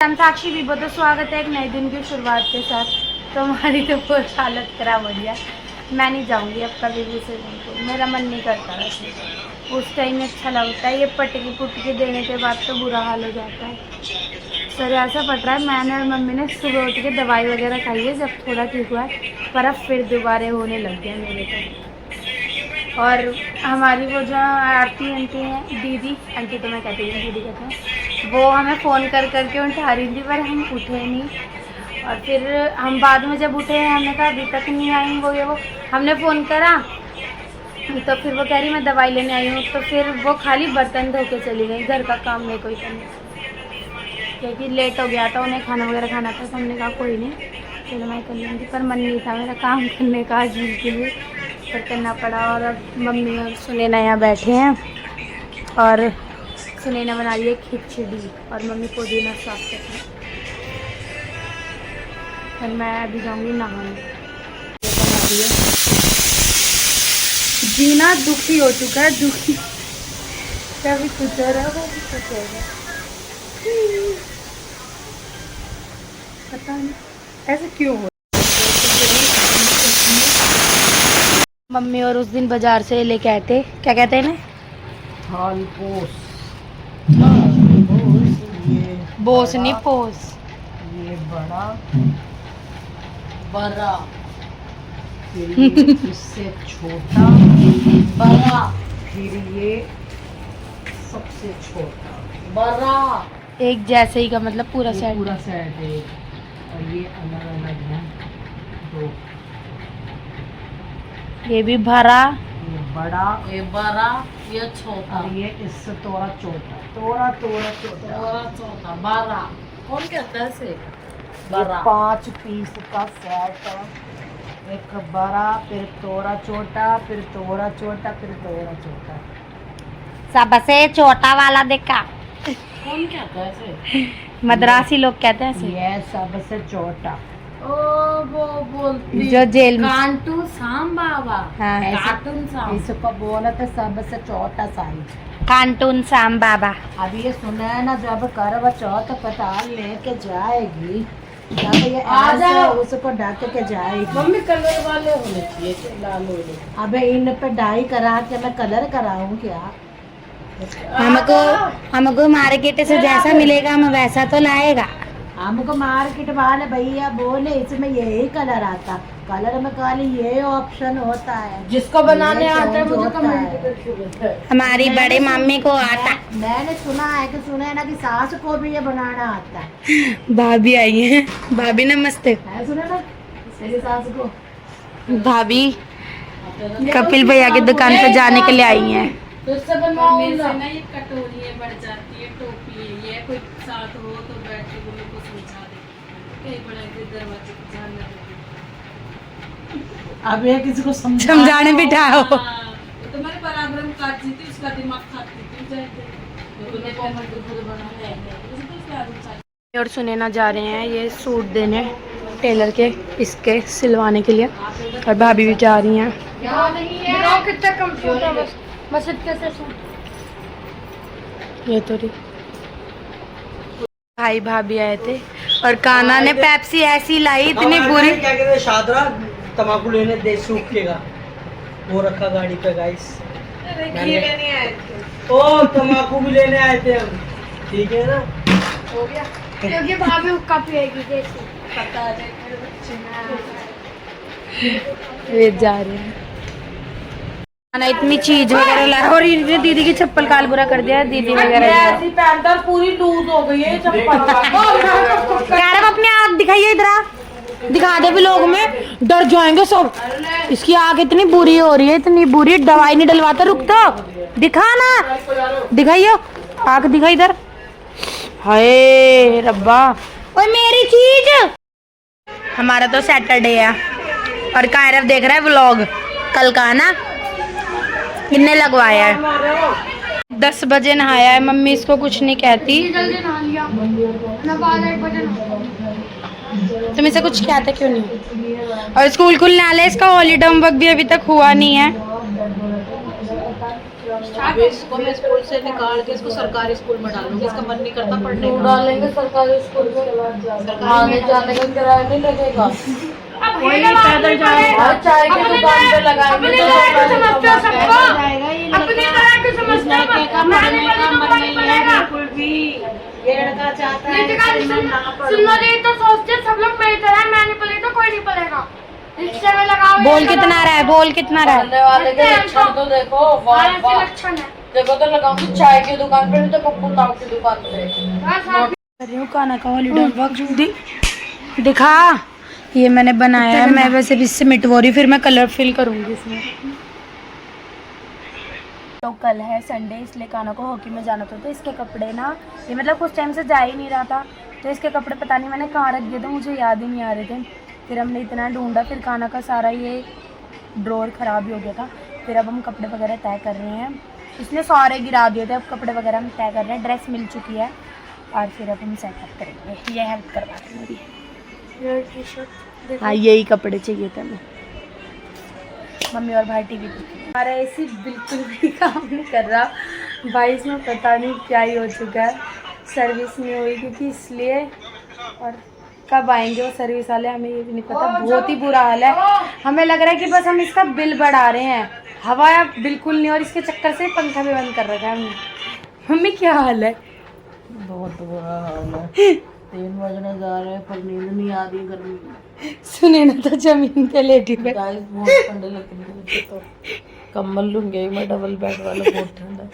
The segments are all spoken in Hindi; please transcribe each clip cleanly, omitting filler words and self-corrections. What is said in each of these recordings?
साक्षी भी बहुत स्वागत है एक नए दिन की शुरुआत के साथ। तो हमारी तो बहुत हालत खराब हो रही है। मैं नहीं जाऊंगी अब कभी भी स्विमिंग पूल, मेरा मन नहीं करता वैसे। उस टाइम अच्छा लगता है, ये पटकी पुटकी देने के बाद तो बुरा हाल हो जाता है। सर ऐसा पड़ रहा है, मैंने और मम्मी ने सुबह उठ के दवाई वगैरह खाई है, जब थोड़ा ठीक हुआ है, पर अब फिर दोबारा होने लग गया मेरे को। और हमारी वो जो आरती आंटी हैं, दीदी आंटी तो मैं कहती हूँ दीदी कहते हैं, वो हमें फ़ोन कर करके उठा रही थी पर हम उठे नहीं। और फिर हम बाद में जब उठे हमने कहा अभी तक नहीं आई वो हमने फ़ोन करा तो फिर वो कह रही मैं दवाई लेने आई हूँ। तो फिर वो खाली बर्तन धो के चली गई, घर का काम नहीं कोई करने, क्योंकि लेट हो गया था, उन्हें खाना वगैरह खाना था। तो हमने कहा कोई नहीं चलो मैं कर लूँगी, पर मन नहीं था मेरा काम करने का आज के लिए, पर करना पड़ा। और अब मम्मी और सुनैना यहाँ बैठे हैं और सुनैना बना रही है खिचड़ी और मम्मी पुदीना साफ कर रही है। और मैं अभी जाऊँगी नहाने। जीना दुखी हो चुका है, दुखी कभी कुछ हो रहा है कभी कुछ हो रहा है, पता नहीं ऐसे क्यों हो। मम्मी और उस दिन बाजार से लेके आए थे, क्या कहते हैं ना, बोस नहीं पोस, ये बड़ा बड़ा फिर ये इससे छोटा बड़ा फिर ये सबसे छोटा बड़ा, एक जैसे ही का मतलब पूरा ये सेट। पूरा सेट है और ये अलग अलग है दो। ये भी भरा, ये बड़ा ये छोटा और ये इससे थोड़ा छोटा थोड़ा छोटा बड़ा। कौन कहता है इसे बड़ा? 5 पीस का सेट है, एक बड़ा फिर थोड़ा छोटा फिर थोड़ा छोटा फिर थोड़ा छोटा। सबसे छोटा वाला देखा, कौन कहता है इसे? मद्रासी लोग कहते हैं ऐसे। ये सबसे छोटा। ओ वो बोलती जो जेल में कांटू साम बाबा। हाँ, कार्टून साम इसको बोला था सबसे छोटा साइज कार्टून साम बाबा। अब ये सुना है ना, जब करवा चौथ पताल लेके जाएगी तब ये ऐसे उसको ढक के जाएगी। मम्मी कलर वाले होने चाहिए लाल वाले। अबे इन पे डाई करा के मैं कलर कराऊं क्या? हमको मार्केट से जैसा मिलेगा हम वैसा तो लाएगा। हमको मार्केट वाले भैया बोले इसमें यही कलर आता, कलर में खाली ये ऑप्शन होता है। जिसको बनाने आता है मुझे कमेंट करके। हमारी बड़े मम्मी को आता। मैंने सुना है ना कि सास को भी ये बनाना आता है। भाभी आई है, भाभी नमस्ते। है सुना ना मेरी सास को। भाभी कपिल भैया की दुकान पे जाने के लिए आई हैं। मेरे से ना ये कटोरी बढ़ जाती है, टोपी है, ये कोई साथ हो तो बैठ के बोलो को समझा दे, कहीं बड़ा के दरवाजे पे जाना दे। अब ये किसी को समझाने बिठाओ। वो तो मेरे बराबर में काटती थी, उसका दिमाग खाती थी जाए तो कॉमेंट खुद बना ले उसको आदत चाहिए। और सुनैना जा रहे हैं ये सूट देने टेलर के, इसके सिलवाने के लिए, और भाभी भी जा रही हैं। कितना कम मस्जिद कैसे ये तो रही भाई भाभी आए थे और काना ने पेप्सी ऐसी लाई इतनी बुरी। क्या कहते हैं शादरा तंबाकू लेने देश से उठेगा, वो रखा गाड़ी पे गाइस। ओ तंबाकू भी लेने आए थे हम, ठीक है ना, हो गया क्योंकि भाभी हुक्का पिएगी जैसे पता है मेरे बच्चे वे जा रहे हैं ना, इतनी चीज वगैरह ला, और इनने दीदी की चप्पल काल बुरा कर दिया दीदी वगैरह। ऐसी पैंट पूरी लूज हो गई है चप्पल। कह रहे अपने आँख दिखाइए, इधर दिखा दे भी, लोग में डर जाएंगे सब। इसकी आँख इतनी बुरी हो रही है, इतनी बुरी, दवाई नहीं डलवाता, रुक तो दिखा ना, दिखाइयो आँख, दिखा इधर। हाय रब्बा, ओए मेरी चीज। हमारा तो सैटरडे है और कायरव देख रहा है व्लॉग कल का ना, किन्ने लगवाया है। 10 बजे नहाया है, मम्मी इसको कुछ नहीं कहती। जल्दी नहा लिया, मैं 12-1 बजे तुम इसे कुछ कहते क्यों नहीं? और स्कूल खुलने वाले, इसका हॉलीडे होमवर्क भी अभी तक हुआ नहीं है। अब इसको मैं स्कूल से निकाल के इसको सरकारी स्कूल में डालूंगी, इसका मन नहीं करता पढ़ने का। डालेंगे सरकारी स्कूल में, आने जाने का किराया नहीं लगेगा। वही पैदल जाएगा। और चाय की दुकान पे लगाएंगे तो समझते हो सबको? अपनी तरह के समझते हो? मैंने पढ़ने का मन नहीं है बिल्कुल भी। ये लड़का चाहता है सुनो रे, तो सोचते हैं सब लोग मेरी तरह, मैं नहीं पढ़ी तो कोई नहीं पढ़ेगा। रिक्शे में लगाओ। बोल कितना रहा है, बोल कितना रहा है? पढ़ने वाले के लक्षण तो देखो, वाह ऐसे वाह। लक्षण है। देखो तो लगाऊंगी चाय की दुकान पे, नहीं तो पप्पू ताऊ की दुकान पे। कर रही हूँ खाना का हॉलीडे वर्क दिखा। ये मैंने बनाया है, मैं वैसे भी इससे मिटवा रही हूँ, फिर मैं कलर फिल करूंगी इसमें। तो कल है संडे, इसलिए काना को हॉकी में जाना था, तो इसके कपड़े ना, ये मतलब कुछ टाइम से जा ही नहीं रहा था, तो इसके कपड़े पता नहीं मैंने कहाँ रख दिए थे, मुझे याद ही नहीं आ रहे थे। फिर हमने इतना ढूंढा, फिर काना का सारा ये ड्रॉर ख़राब ही हो गया था। फिर अब हम कपड़े वगैरह तय कर रहे हैं, इसने सारे गिरा दिए थे, अब कपड़े वगैरह हम तय कर रहे हैं, ड्रेस मिल चुकी है और फिर अब हम सेटअप करेंगे। ये हेल्प करवा रही मेरी। हाँ यही कपड़े चाहिए थे हमें। मम्मी और भाई टीवी देख रहे हैं। हमारा एसी बिल्कुल भी काम नहीं कर रहा भाई, इसमें पता नहीं क्या ही हो चुका है, सर्विस नहीं हुई क्योंकि इसलिए, और कब आएंगे वो सर्विस वाले हमें ये भी नहीं पता। बहुत ही बुरा हाल है, हमें लग रहा है कि बस हम इसका बिल बढ़ा रहे हैं, हवा बिल्कुल नहीं, और इसके चक्कर से पंखा भी बंद कर रखा है हमने। मम्मी क्या हाल है? बहुत बुरा हाल है। 3 बजने जा रहे हैं पर नींद नहीं आ रही गर्मी में। सुने ना तो जमीन पे लेटी पे। गाइस बहुत ठंडे लगते हैं मुझे, तो कम्बल लूंगी मैं, डबल बेड वाला, बहुत ठंडा।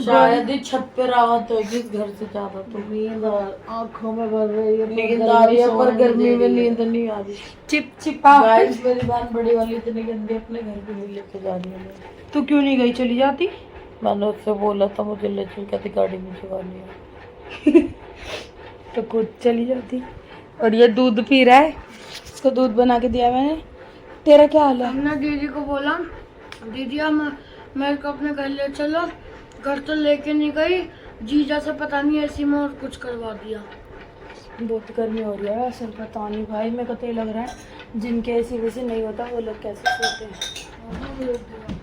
शायद ही छत पे राहत होगी इस घर से ज्यादा, तो नींद आंखों में भर रही है, नींद आ रही है पर गर्मी में नींद नहीं आ रही। चिपचिपा। गाइस मेरी बहन बड़ी वाली इतनी गंदी अपने घर पे नहीं लेके जा रही है। तू क्यों नहीं गई, चली जाती? मैंने उससे बोला था मुझे ले चल, कहती गाड़ी में चुकानी है। तो खुद चली जाती। और ये दूध पी रहा है, इसको दूध बना के दिया मैंने। तेरा क्या हाल है? हमने दीदी को बोला, दीदी हम मेरे को अपने घर ले चलो, घर तो लेके नहीं गई, जीजा से पता नहीं ऐसी में और कुछ करवा दिया। बहुत गर्मी हो रही है असल, पता नहीं भाई, मेरे को तो ये लग रहा है जिनके ऐसी वैसे नहीं होता वो लोग कैसे सोते हैं।